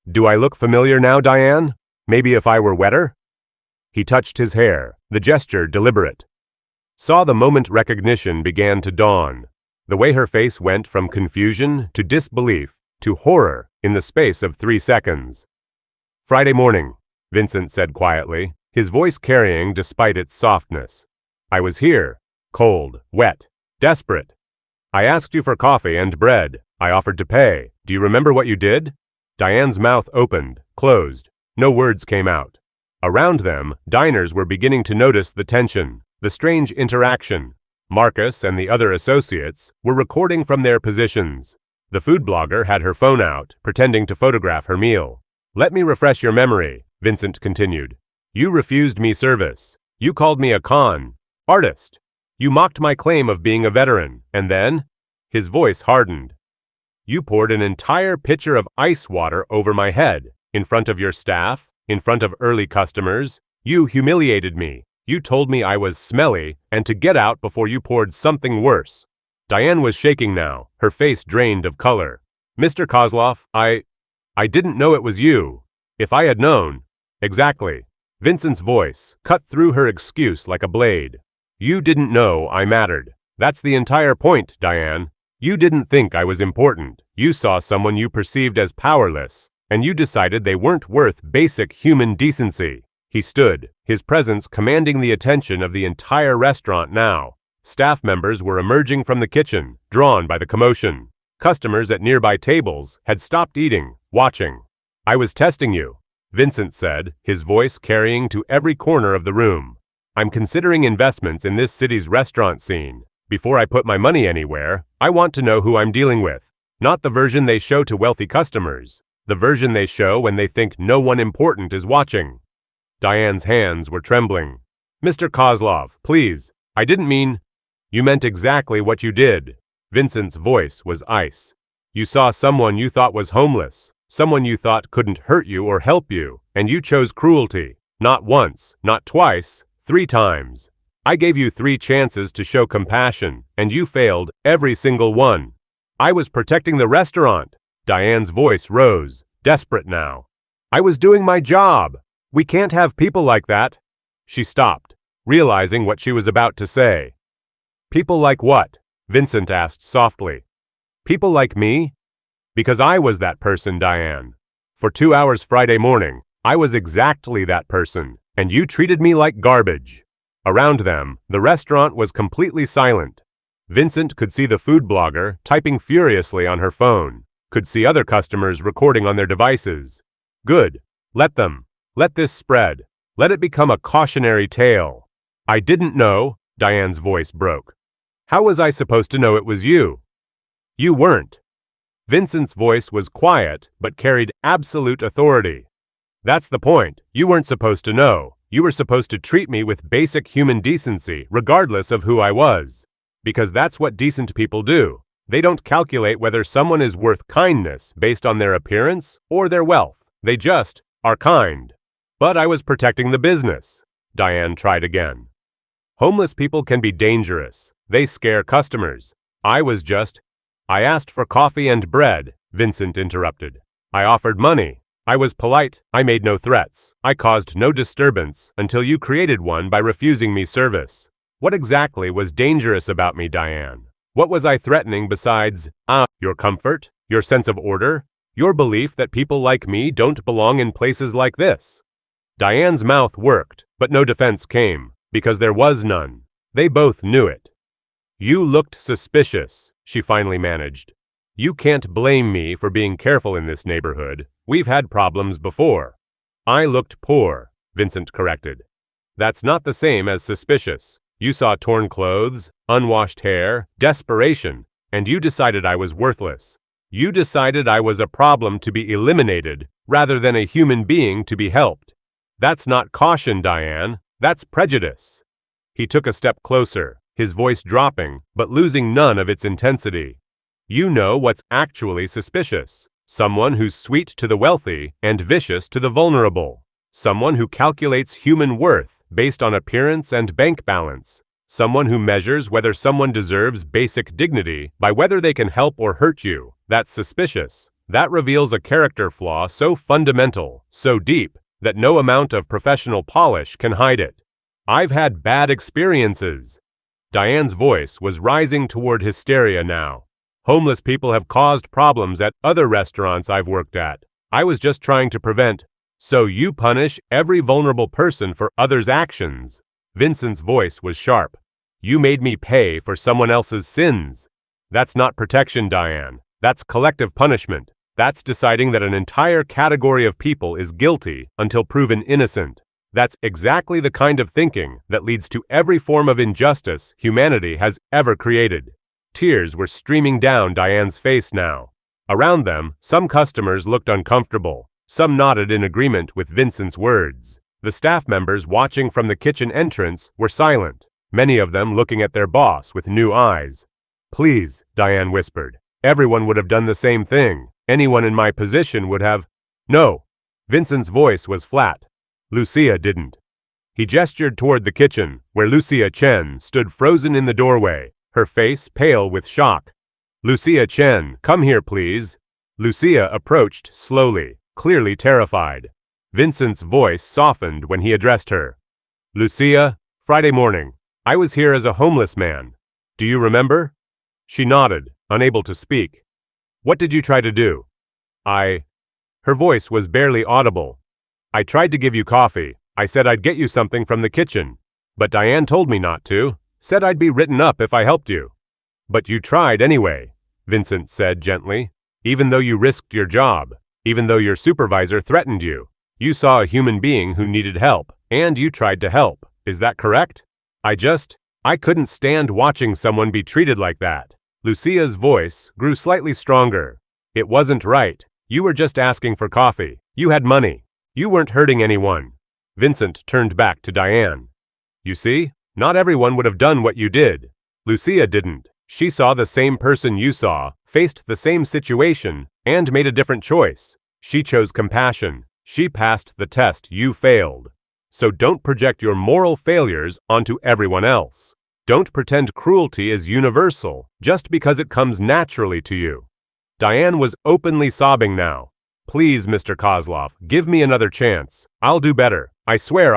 Do I look familiar now, Diane? Maybe if I were wetter? He touched his hair, the gesture deliberate. Saw the moment recognition began to dawn. The way her face went from confusion to disbelief to horror in the space of 3 seconds. Friday morning, Vincent said quietly, his voice carrying despite its softness. I was here, cold, wet, desperate. I asked you for coffee and bread. I offered to pay. Do you remember what you did? Diane's mouth opened, closed. No words came out. Around them, diners were beginning to notice the tension, the strange interaction. Marcus and the other associates were recording from their positions. The food blogger had her phone out, pretending to photograph her meal. Let me refresh your memory, Vincent continued. You refused me service. You called me a con artist. You mocked my claim of being a veteran, and then? His voice hardened. You poured an entire pitcher of ice water over my head, in front of your staff, in front of early customers. You humiliated me. You told me I was smelly and to get out before you poured something worse. Diane was shaking now, her face drained of color. Mr. Kozlov, I didn't know it was you. If I had known. Exactly. Vincent's voice cut through her excuse like a blade. You didn't know I mattered. That's the entire point, Diane. You didn't think I was important. You saw someone you perceived as powerless, and you decided they weren't worth basic human decency. He stood, his presence commanding the attention of the entire restaurant now. Staff members were emerging from the kitchen, drawn by the commotion. Customers at nearby tables had stopped eating, watching. I was testing you, Vincent said, his voice carrying to every corner of the room. I'm considering investments in this city's restaurant scene. Before I put my money anywhere, I want to know who I'm dealing with. Not the version they show to wealthy customers. The version they show when they think no one important is watching. Diane's hands were trembling. Mr. Kozlov, please. I didn't mean. You meant exactly what you did. Vincent's voice was ice. You saw someone you thought was homeless, someone you thought couldn't hurt you or help you, and you chose cruelty. Not once, not twice, 3 times. I gave you 3 chances to show compassion, and you failed every single one. I was protecting the restaurant. Diane's voice rose, desperate now. I was doing my job. We can't have people like that. She stopped, realizing what she was about to say. People like what? Vincent asked softly. People like me? Because I was that person, Diane. For 2 hours Friday morning, I was exactly that person, and you treated me like garbage. Around them, the restaurant was completely silent. Vincent could see the food blogger typing furiously on her phone, could see other customers recording on their devices. Good. Let them. Let this spread. Let it become a cautionary tale. I didn't know, Diane's voice broke. How was I supposed to know it was you? You weren't. Vincent's voice was quiet, but carried absolute authority. That's the point. You weren't supposed to know. You were supposed to treat me with basic human decency, regardless of who I was. Because that's what decent people do. They don't calculate whether someone is worth kindness based on their appearance or their wealth. They just are kind. But I was protecting the business. Diane tried again. Homeless people can be dangerous. They scare customers. I asked for coffee and bread, Vincent interrupted. I offered money. I was polite. I made no threats. I caused no disturbance until you created one by refusing me service. What exactly was dangerous about me, Diane? What was I threatening besides, your comfort, your sense of order, your belief that people like me don't belong in places like this? Diane's mouth worked, but no defense came, because there was none. They both knew it. You looked suspicious, she finally managed. You can't blame me for being careful in this neighborhood. We've had problems before. I looked poor, Vincent corrected. That's not the same as suspicious. You saw torn clothes, unwashed hair, desperation, and you decided I was worthless. You decided I was a problem to be eliminated rather than a human being to be helped. That's not caution, Diane. That's prejudice. He took a step closer, his voice dropping, but losing none of its intensity. You know what's actually suspicious. Someone who's sweet to the wealthy and vicious to the vulnerable. Someone who calculates human worth based on appearance and bank balance. Someone who measures whether someone deserves basic dignity by whether they can help or hurt you. That's suspicious. That reveals a character flaw so fundamental, so deep, that no amount of professional polish can hide it. I've had bad experiences. Diane's voice was rising toward hysteria now. Homeless people have caused problems at other restaurants I've worked at. I was just trying to prevent. So you punish every vulnerable person for others' actions. Vincent's voice was sharp. You made me pay for someone else's sins. That's not protection, Diane. That's collective punishment. That's deciding that an entire category of people is guilty until proven innocent. That's exactly the kind of thinking that leads to every form of injustice humanity has ever created. Tears were streaming down Diane's face now. Around them, some customers looked uncomfortable. Some nodded in agreement with Vincent's words. The staff members watching from the kitchen entrance were silent, many of them looking at their boss with new eyes. Please, Diane whispered. Everyone would have done the same thing. Anyone in my position would have. No. Vincent's voice was flat. Lucia didn't. He gestured toward the kitchen, where Lucia Chen stood frozen in the doorway, her face pale with shock. Lucia Chen, come here, please. Lucia approached slowly, clearly terrified. Vincent's voice softened when he addressed her. Lucia, Friday morning. I was here as a homeless man. Do you remember? She nodded, unable to speak. What did you try to do? Her voice was barely audible. I tried to give you coffee. I said I'd get you something from the kitchen. But Diane told me not to. Said I'd be written up if I helped you. But you tried anyway, Vincent said gently. Even though you risked your job. Even though your supervisor threatened you. You saw a human being who needed help, and you tried to help. Is that correct? I couldn't stand watching someone be treated like that. Lucia's voice grew slightly stronger. It wasn't right. You were just asking for coffee. You had money. You weren't hurting anyone. Vincent turned back to Diane. You see, not everyone would have done what you did. Lucia didn't. She saw the same person you saw, faced the same situation, and made a different choice. She chose compassion. She passed the test you failed. So don't project your moral failures onto everyone else. Don't pretend cruelty is universal just because it comes naturally to you. Diane was openly sobbing now. Please, Mr. Kozlov, give me another chance. I'll do better. I swear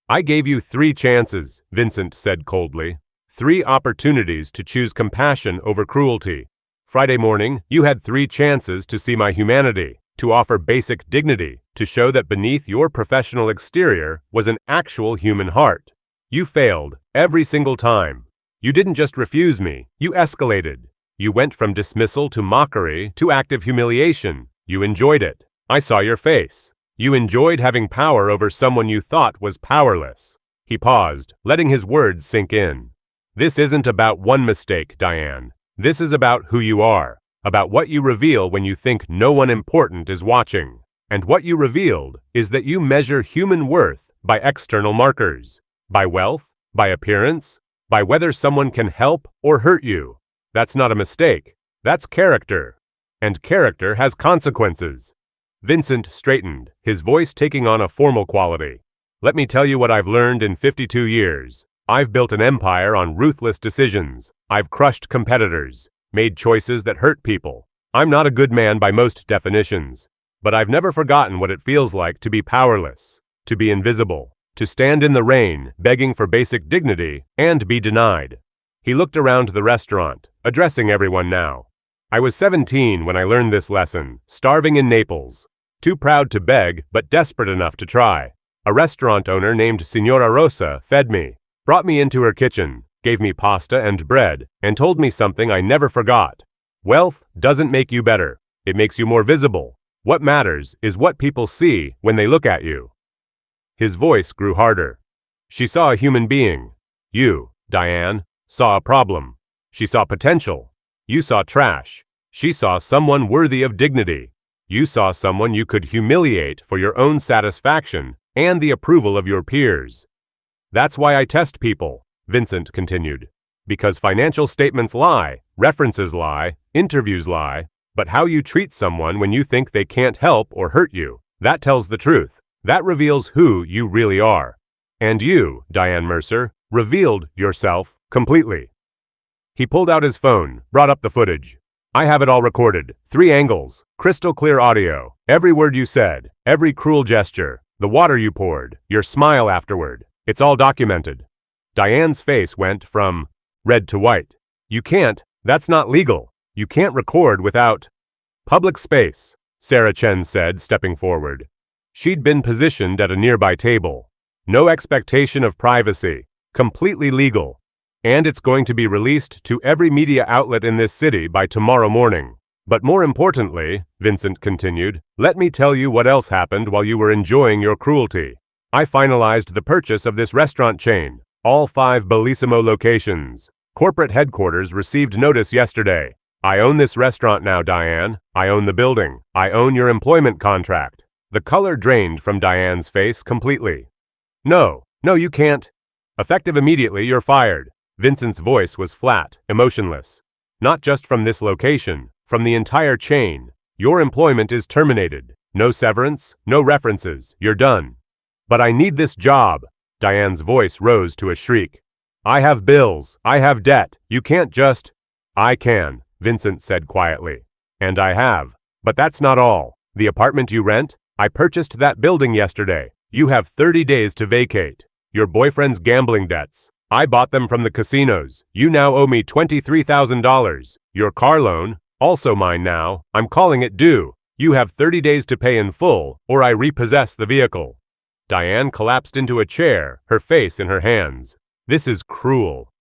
I gave you 3 chances, Vincent said coldly. 3 opportunities to choose compassion over cruelty. Friday morning, you had 3 chances to see my humanity, to offer basic dignity, to show that beneath your professional exterior was an actual human heart. You failed every single time. You didn't just refuse me, you escalated. You went from dismissal to mockery to active humiliation. You enjoyed it. I saw your face. You enjoyed having power over someone you thought was powerless. He paused, letting his words sink in. This isn't about one mistake, Diane. This is about who you are, about what you reveal when you think no one important is watching. And what you revealed is that you measure human worth by external markers, by wealth, by appearance, by whether someone can help or hurt you. That's not a mistake. That's character. And character has consequences. Vincent straightened, his voice taking on a formal quality. Let me tell you what I've learned in 52 years. I've built an empire on ruthless decisions. I've crushed competitors, made choices that hurt people. I'm not a good man by most definitions, but I've never forgotten what it feels like to be powerless, to be invisible, to stand in the rain, begging for basic dignity, and be denied. He looked around the restaurant, addressing everyone now. I was 17 when I learned this lesson, starving in Naples. Too proud to beg, but desperate enough to try. A restaurant owner named Signora Rosa fed me, brought me into her kitchen, gave me pasta and bread, and told me something I never forgot. Wealth doesn't make you better. It makes you more visible. What matters is what people see when they look at you. His voice grew harder. She saw a human being. You, Diane, saw a problem. She saw potential. You saw trash. She saw someone worthy of dignity. You saw someone you could humiliate for your own satisfaction and the approval of your peers. That's why I test people, Vincent continued. Because financial statements lie, references lie, interviews lie, but how you treat someone when you think they can't help or hurt you, that tells the truth. That reveals who you really are. And you, Diane Mercer, revealed yourself completely. He pulled out his phone, brought up the footage. I have it all recorded. 3 angles, crystal clear audio, every word you said, every cruel gesture, the water you poured, your smile afterward. It's all documented. Diane's face went from red to white. You can't, that's not legal. You can't record without public space, Sarah Chen said, stepping forward. She'd been positioned at a nearby table. No expectation of privacy. Completely legal. And it's going to be released to every media outlet in this city by tomorrow morning. But more importantly, Vincent continued, let me tell you what else happened while you were enjoying your cruelty. I finalized the purchase of this restaurant chain, all 5 Bellissimo locations. Corporate headquarters received notice yesterday. I own this restaurant now, Diane. I own the building. I own your employment contract. The color drained from Diane's face completely. No, you can't. Effective immediately, you're fired. Vincent's voice was flat, emotionless. Not just from this location, from the entire chain. Your employment is terminated. No severance, no references. You're done. But I need this job. Diane's voice rose to a shriek. I have bills. I have debt. You can't just... I can, Vincent said quietly. And I have. But that's not all. The apartment you rent? I purchased that building yesterday. You have 30 days to vacate. Your boyfriend's gambling debts. I bought them from the casinos. You now owe me $23,000. Your car loan, also mine now. I'm calling it due. You have 30 days to pay in full, or I repossess the vehicle. Diane collapsed into a chair, her face in her hands. This is cruel.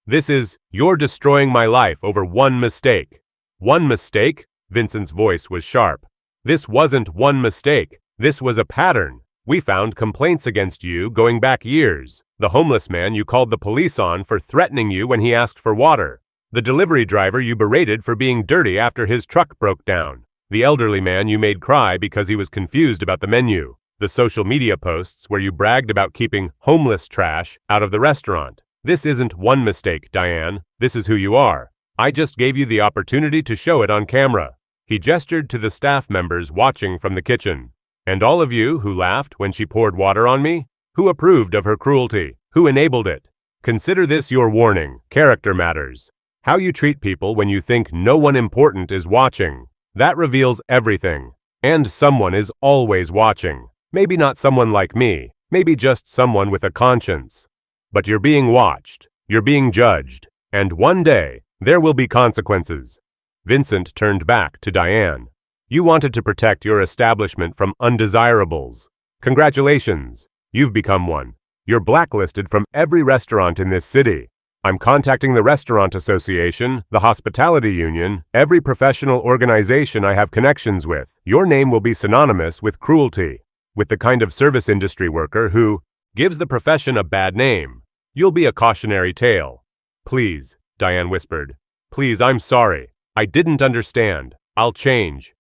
You're destroying my life over one mistake. One mistake? Vincent's voice was sharp. This wasn't one mistake. This was a pattern. We found complaints against you going back years. The homeless man you called the police on for threatening you when he asked for water. The delivery driver you berated for being dirty after his truck broke down. The elderly man you made cry because he was confused about the menu. The social media posts where you bragged about keeping homeless trash out of the restaurant. This isn't one mistake, Diane. This is who you are. I just gave you the opportunity to show it on camera. He gestured to the staff members watching from the kitchen. And all of you who laughed when she poured water on me? Who approved of her cruelty? Who enabled it? Consider this your warning. Character matters. How you treat people when you think no one important is watching. That reveals everything. And someone is always watching. Maybe not someone like me. Maybe just someone with a conscience. But you're being watched. You're being judged. And one day, there will be consequences. Vincent turned back to Diane. You wanted to protect your establishment from undesirables. Congratulations. You've become one. You're blacklisted from every restaurant in this city. I'm contacting the Restaurant Association, the Hospitality Union, every professional organization I have connections with. Your name will be synonymous with cruelty, with the kind of service industry worker who gives the profession a bad name. You'll be a cautionary tale. Please, Diane whispered. Please, I'm sorry. I didn't understand. I'll change.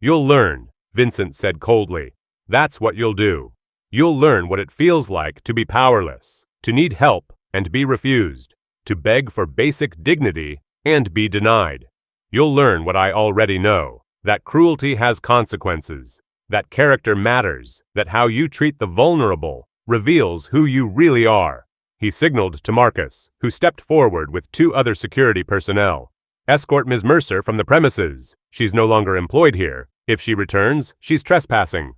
You'll learn, Vincent said coldly. That's what you'll do. You'll learn what it feels like to be powerless, to need help and be refused, to beg for basic dignity and be denied. You'll learn what I already know, that cruelty has consequences, that character matters, that how you treat the vulnerable reveals who you really are. He signaled to Marcus, who stepped forward with 2 other security personnel. Escort Ms. Mercer from the premises. She's no longer employed here. If she returns, she's trespassing.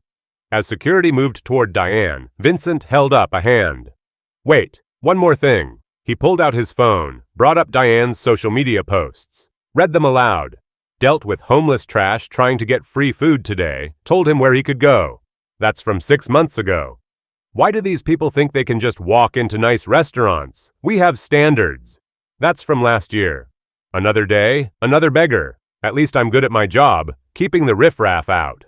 As security moved toward Diane, Vincent held up a hand. Wait, one more thing. He pulled out his phone, brought up Diane's social media posts, read them aloud, dealt with homeless trash trying to get free food today, told him where he could go. That's from 6 months ago. Why do these people think they can just walk into nice restaurants? We have standards. That's from last year. Another day, another beggar. At least I'm good at my job, keeping the riffraff out.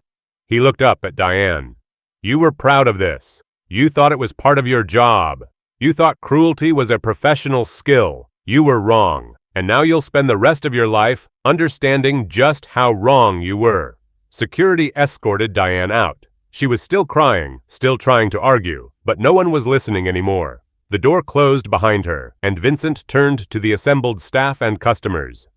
He looked up at Diane. You were proud of this. You thought it was part of your job. You thought cruelty was a professional skill. You were wrong. And now you'll spend the rest of your life understanding just how wrong you were. Security escorted Diane out. She was still crying, still trying to argue, but no one was listening anymore. The door closed behind her, and Vincent turned to the assembled staff and customers.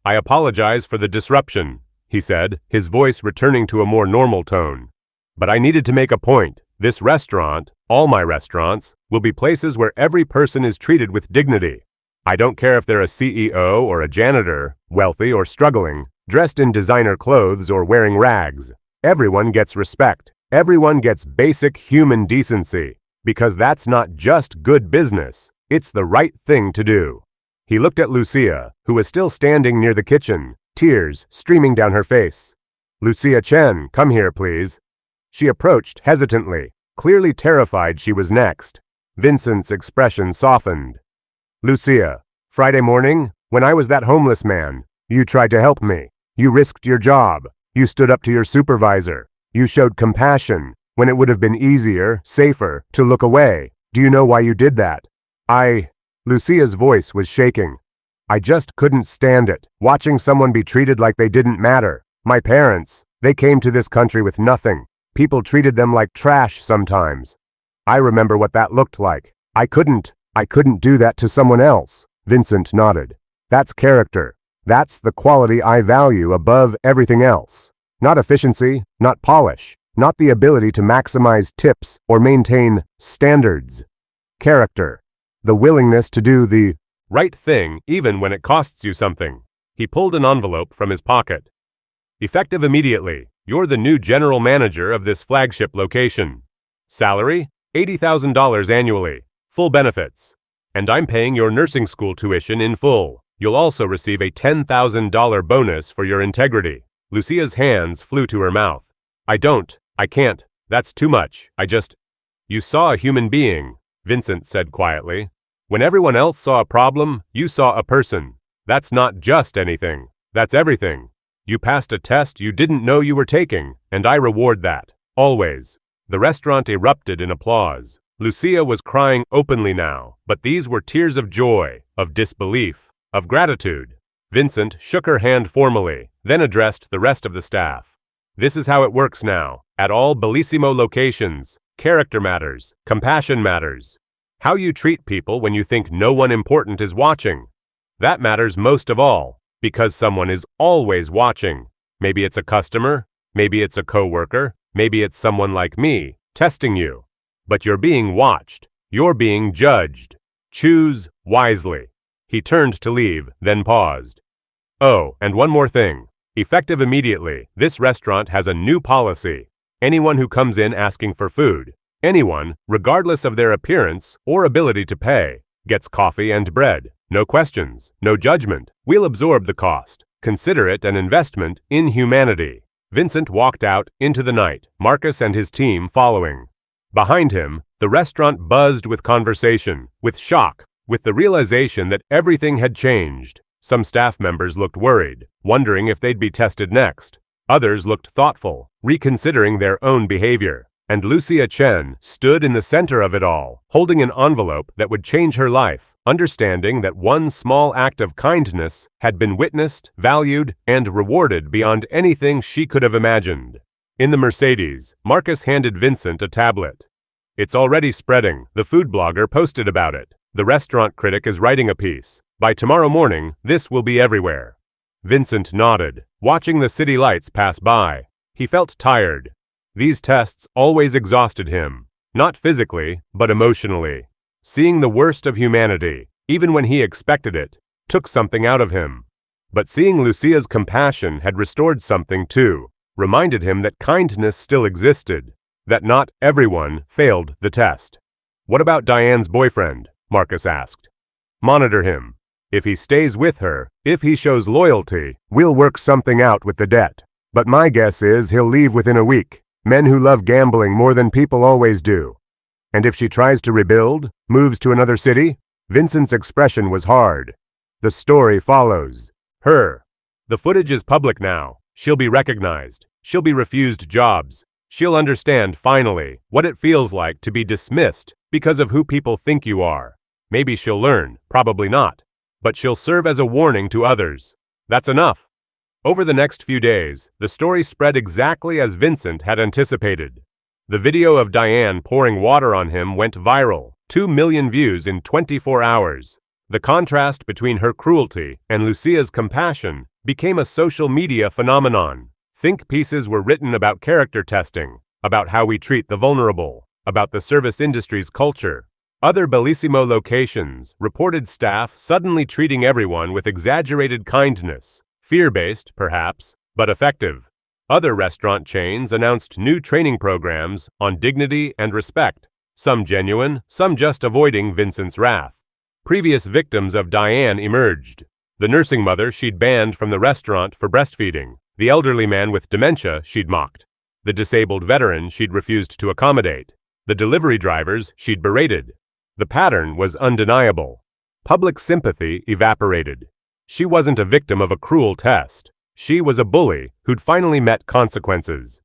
I apologize for the disruption, he said, his voice returning to a more normal tone. But I needed to make a point. This restaurant, all my restaurants, will be places where every person is treated with dignity. I don't care if they're a CEO or a janitor, wealthy or struggling, dressed in designer clothes or wearing rags. Everyone gets respect. Everyone gets basic human decency, because that's not just good business, it's the right thing to do. He looked at Lucia, who was still standing near the kitchen, tears streaming down her face. Lucia Chen, come here, please. She approached hesitantly, clearly terrified she was next. Vincent's expression softened. Lucia, Friday morning, when I was that homeless man, you tried to help me. You risked your job. You stood up to your supervisor. You showed compassion when it would have been easier, safer, to look away. Do you know why you did that? Lucia's voice was shaking. I just couldn't stand it, watching someone be treated like they didn't matter. My parents, they came to this country with nothing. People treated them like trash sometimes. I remember what that looked like. I couldn't do that to someone else. Vincent nodded. That's character. That's the quality I value above everything else. Not efficiency, not polish, not the ability to maximize tips or maintain standards. Character. The willingness to do the right thing even when it costs you something. He pulled an envelope from his pocket. Effective immediately, you're the new general manager of this flagship location. Salary, $80,000 annually. Full benefits. And I'm paying your nursing school tuition in full. You'll also receive a $10,000 bonus for your integrity. Lucia's hands flew to her mouth. I can't. That's too much. You saw a human being, Vincent said quietly. When everyone else saw a problem, you saw a person. That's not just anything. That's everything. You passed a test you didn't know you were taking, and I reward that. Always. The restaurant erupted in applause. Lucia was crying openly now, but these were tears of joy, of disbelief, of gratitude. Vincent shook her hand formally, then addressed the rest of the staff. This is how it works now. At all Bellissimo locations, character matters, compassion matters. How you treat people when you think no one important is watching. That matters most of all, because someone is always watching. Maybe it's a customer, maybe it's a coworker, maybe it's someone like me, testing you. But you're being watched. You're being judged. Choose wisely. He turned to leave, then paused. Oh, and one more thing. Effective immediately, this restaurant has a new policy. Anyone who comes in asking for food, anyone, regardless of their appearance or ability to pay, gets coffee and bread. No questions, no judgment. We'll absorb the cost. Consider it an investment in humanity. Vincent walked out into the night, Marcus and his team following. Behind him, the restaurant buzzed with conversation, with shock, with the realization that everything had changed. Some staff members looked worried, wondering if they'd be tested next. Others looked thoughtful, reconsidering their own behavior. And Lucia Chen stood in the center of it all, holding an envelope that would change her life, understanding that one small act of kindness had been witnessed, valued, and rewarded beyond anything she could have imagined. In the Mercedes, Marcus handed Vincent a tablet. It's already spreading. The food blogger posted about it. The restaurant critic is writing a piece. By tomorrow morning, this will be everywhere. Vincent nodded, watching the city lights pass by. He felt tired. These tests always exhausted him, not physically, but emotionally. Seeing the worst of humanity, even when he expected it, took something out of him. But seeing Lucia's compassion had restored something too, reminded him that kindness still existed, that not everyone failed the test. What about Diane's boyfriend? Marcus asked. Monitor him. If he stays with her, if he shows loyalty, we'll work something out with the debt. But my guess is he'll leave within a week. Men who love gambling more than people always do. And if she tries to rebuild, moves to another city? Vincent's expression was hard. The story follows. Her. The footage is public now. She'll be recognized. She'll be refused jobs. She'll understand, finally, what it feels like to be dismissed because of who people think you are. Maybe she'll learn, probably not. But she'll serve as a warning to others. That's enough. Over the next few days, the story spread exactly as Vincent had anticipated. The video of Diane pouring water on him went viral, 2 million views in 24 hours. The contrast between her cruelty and Lucia's compassion became a social media phenomenon. Think pieces were written about character testing, about how we treat the vulnerable, about the service industry's culture. Other Bellissimo locations reported staff suddenly treating everyone with exaggerated kindness, fear-based, perhaps, but effective. Other restaurant chains announced new training programs on dignity and respect, some genuine, some just avoiding Vincent's wrath. Previous victims of Diane emerged. The nursing mother she'd banned from the restaurant for breastfeeding, the elderly man with dementia she'd mocked, the disabled veteran she'd refused to accommodate, the delivery drivers she'd berated. The pattern was undeniable. Public sympathy evaporated. She wasn't a victim of a cruel test. She was a bully who'd finally met consequences.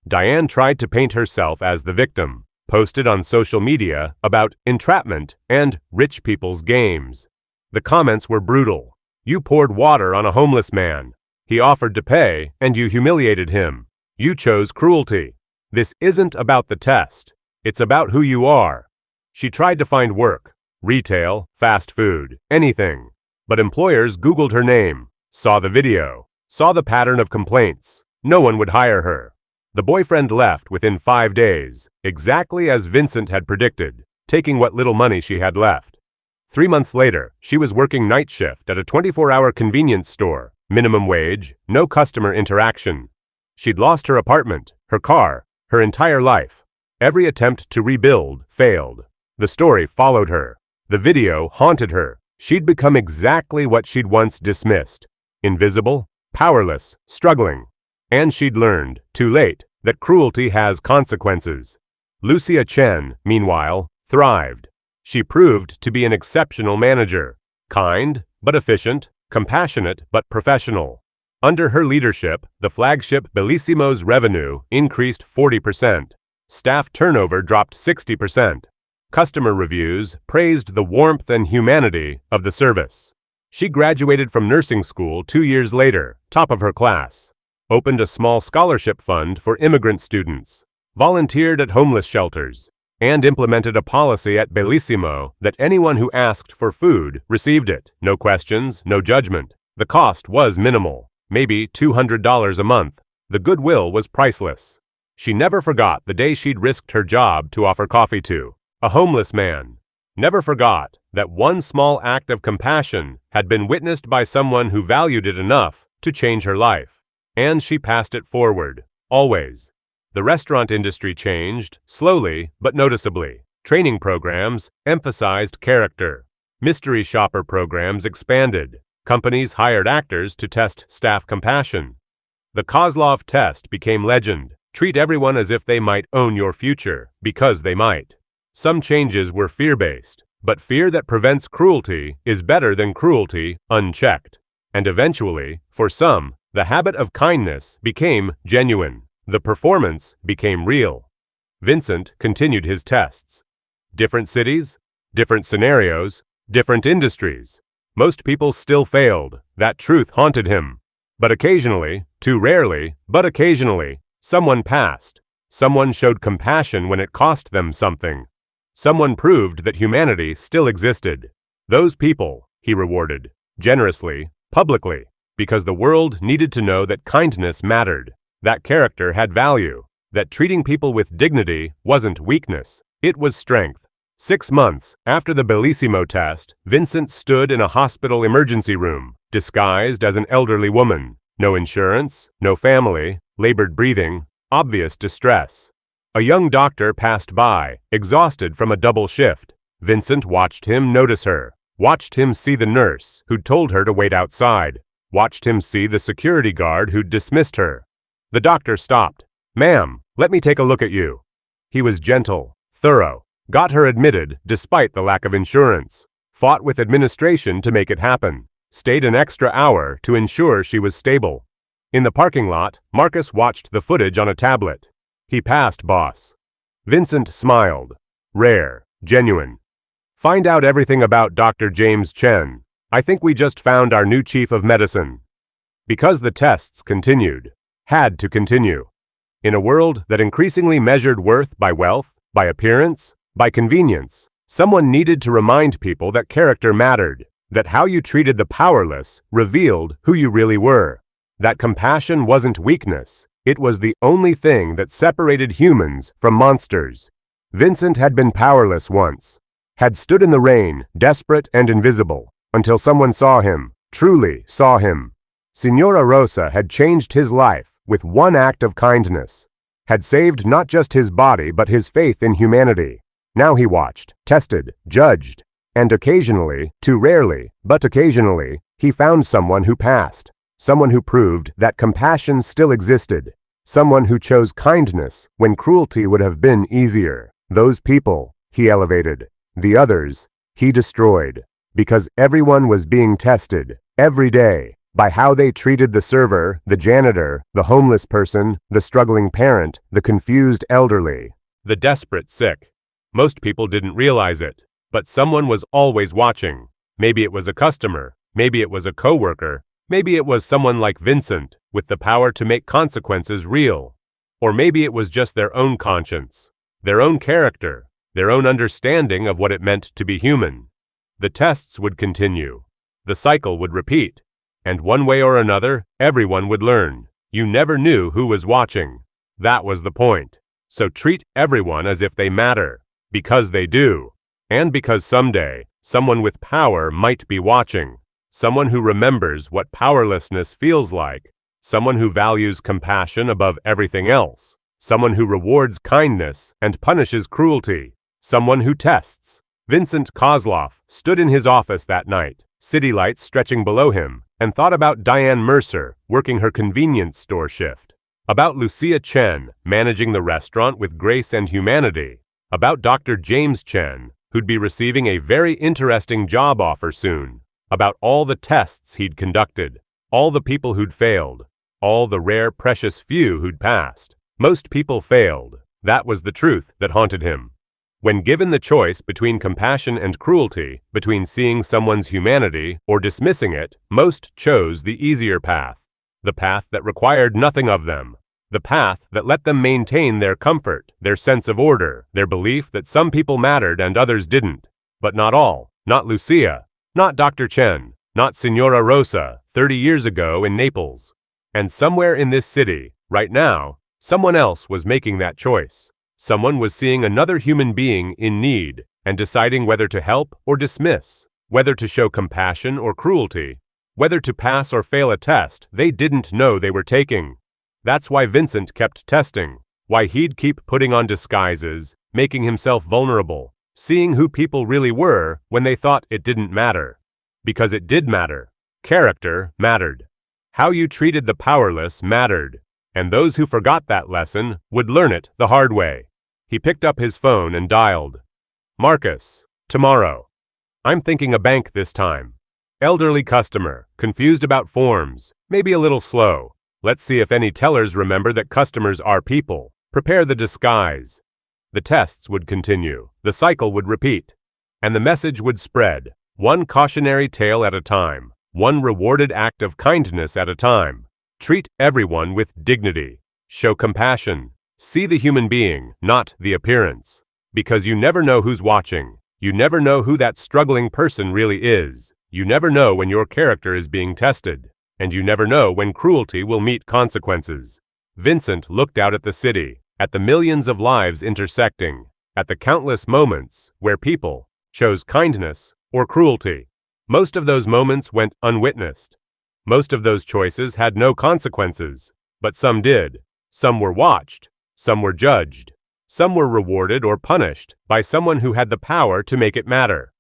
Diane tried to paint herself as the victim, posted on social media about entrapment and rich people's games. The comments were brutal. You poured water on a homeless man. He offered to pay, and you humiliated him. You chose cruelty. This isn't about the test. It's about who you are. She tried to find work, retail, fast food, anything. But employers Googled her name, saw the video, saw the pattern of complaints. No one would hire her. The boyfriend left within 5 days, exactly as Vincent had predicted, taking what little money she had left. 3 months later, she was working night shift at a 24-hour convenience store, minimum wage, no customer interaction. She'd lost her apartment, her car, her entire life. Every attempt to rebuild failed. The story followed her. The video haunted her. She'd become exactly what she'd once dismissed. Invisible, powerless, struggling. And she'd learned, too late, that cruelty has consequences. Lucia Chen, meanwhile, thrived. She proved to be an exceptional manager. Kind, but efficient. Compassionate, but professional. Under her leadership, the flagship Bellissimo's revenue increased 40%. Staff turnover dropped 60%. Customer reviews praised the warmth and humanity of the service. She graduated from nursing school 2 years later, top of her class, opened a small scholarship fund for immigrant students, volunteered at homeless shelters, and implemented a policy at Bellissimo that anyone who asked for food received it. No questions, no judgment. The cost was minimal, maybe $200 a month. The goodwill was priceless. She never forgot the day she'd risked her job to offer coffee to a homeless man. Never forgot that one small act of compassion had been witnessed by someone who valued it enough to change her life. And she passed it forward, always. The restaurant industry changed, slowly but noticeably. Training programs emphasized character. Mystery shopper programs expanded. Companies hired actors to test staff compassion. The Kozlov test became legend. Treat everyone as if they might own your future, because they might. Some changes were fear-based, but fear that prevents cruelty is better than cruelty unchecked. And eventually, for some, the habit of kindness became genuine. The performance became real. Vincent continued his tests. Different cities, different scenarios, different industries. Most people still failed. That truth haunted him. But occasionally, too rarely, but occasionally, someone passed. Someone showed compassion when it cost them something. Someone proved that humanity still existed. Those people, he rewarded, generously, publicly, because the world needed to know that kindness mattered, that character had value, that treating people with dignity wasn't weakness, it was strength. 6 months after the Bellissimo test, Vincent stood in a hospital emergency room, disguised as an elderly woman. No insurance, no family, labored breathing, obvious distress. A young doctor passed by, exhausted from a double shift. Vincent watched him notice her, watched him see the nurse who'd told her to wait outside, watched him see the security guard who'd dismissed her. The doctor stopped. "Ma'am, let me take a look at you." He was gentle, thorough, got her admitted despite the lack of insurance, fought with administration to make it happen, stayed an extra hour to ensure she was stable. In the parking lot, Marcus watched the footage on a tablet. He passed boss. Vincent smiled. Rare, genuine. "Find out everything about Dr. James Chen. I think we just found our new chief of medicine." Because the tests continued. Had to continue. In a world that increasingly measured worth by wealth, by appearance, by convenience, someone needed to remind people that character mattered, that how you treated the powerless revealed who you really were, that compassion wasn't weakness. It was the only thing that separated humans from monsters. Vincent had been powerless once, had stood in the rain, desperate and invisible, until someone saw him, truly saw him. Signora Rosa had changed his life with one act of kindness, had saved not just his body but his faith in humanity. Now he watched, tested, judged, and occasionally, too rarely, but occasionally, he found someone who passed, someone who proved that compassion still existed, someone who chose kindness when cruelty would have been easier. Those people, he elevated. The others, he destroyed, because everyone was being tested, every day, by how they treated the server, the janitor, the homeless person, the struggling parent, the confused elderly, the desperate sick. Most people didn't realize it, but someone was always watching. Maybe it was a customer, maybe it was a coworker, maybe it was someone like Vincent, with the power to make consequences real. Or maybe it was just their own conscience, their own character, their own understanding of what it meant to be human. The tests would continue. The cycle would repeat. And one way or another, everyone would learn. You never knew who was watching. That was the point. So treat everyone as if they matter. Because they do. And because someday, someone with power might be watching. Someone who remembers what powerlessness feels like. Someone who values compassion above everything else. Someone who rewards kindness and punishes cruelty. Someone who tests. Vincent Kozlov stood in his office that night, city lights stretching below him, and thought about Diane Mercer working her convenience store shift, about Lucia Chen managing the restaurant with grace and humanity, about Dr. James Chen, who'd be receiving a very interesting job offer soon, about all the tests he'd conducted, all the people who'd failed, all the rare precious few who'd passed. Most people failed. That was the truth that haunted him. When given the choice between compassion and cruelty, between seeing someone's humanity or dismissing it, most chose the easier path, the path that required nothing of them, the path that let them maintain their comfort, their sense of order, their belief that some people mattered and others didn't. But not all, not Lucia, not Dr. Chen, not Signora Rosa 30 years ago in Naples. And somewhere in this city, right now, someone else was making that choice. Someone was seeing another human being in need and deciding whether to help or dismiss, whether to show compassion or cruelty, whether to pass or fail a test they didn't know they were taking. That's why Vincent kept testing, why he'd keep putting on disguises, making himself vulnerable, seeing who people really were when they thought it didn't matter. Because it did matter. Character mattered. How you treated the powerless mattered. And those who forgot that lesson would learn it the hard way. He picked up his phone and dialed. Marcus, tomorrow. I'm thinking a bank this time. Elderly customer, confused about forms, maybe a little slow. Let's see if any tellers remember that customers are people. Prepare the disguise. The tests would continue. The cycle would repeat. And the message would spread, one cautionary tale at a time, one rewarded act of kindness at a time. Treat everyone with dignity. Show compassion. See the human being, not the appearance. Because you never know who's watching. You never know who that struggling person really is. You never know when your character is being tested. And you never know when cruelty will meet consequences. Vincent looked out at the city, at the millions of lives intersecting, at the countless moments where people chose kindness or cruelty. Most of those moments went unwitnessed. Most of those choices had no consequences, but some did. Some were watched. Some were judged. Some were rewarded or punished by someone who had the power to make it matter.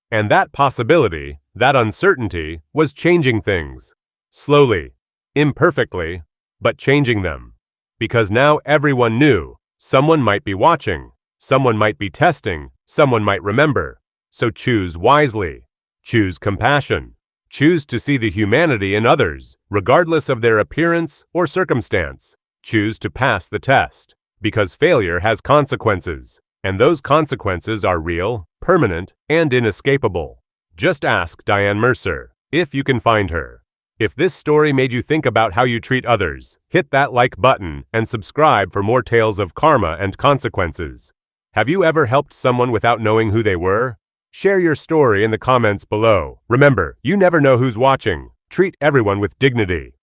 And that possibility, that uncertainty, was changing things. Slowly, imperfectly, but changing them. Because now everyone knew someone might be watching, someone might be testing, someone might remember. So choose wisely. Choose compassion. Choose to see the humanity in others, regardless of their appearance or circumstance. Choose to pass the test, because failure has consequences, and those consequences are real, permanent, and inescapable. Just ask Diane Mercer, if you can find her. If this story made you think about how you treat others, hit that like button and subscribe for more tales of karma and consequences. Have you ever helped someone without knowing who they were? Share your story in the comments below. Remember, you never know who's watching. Treat everyone with dignity.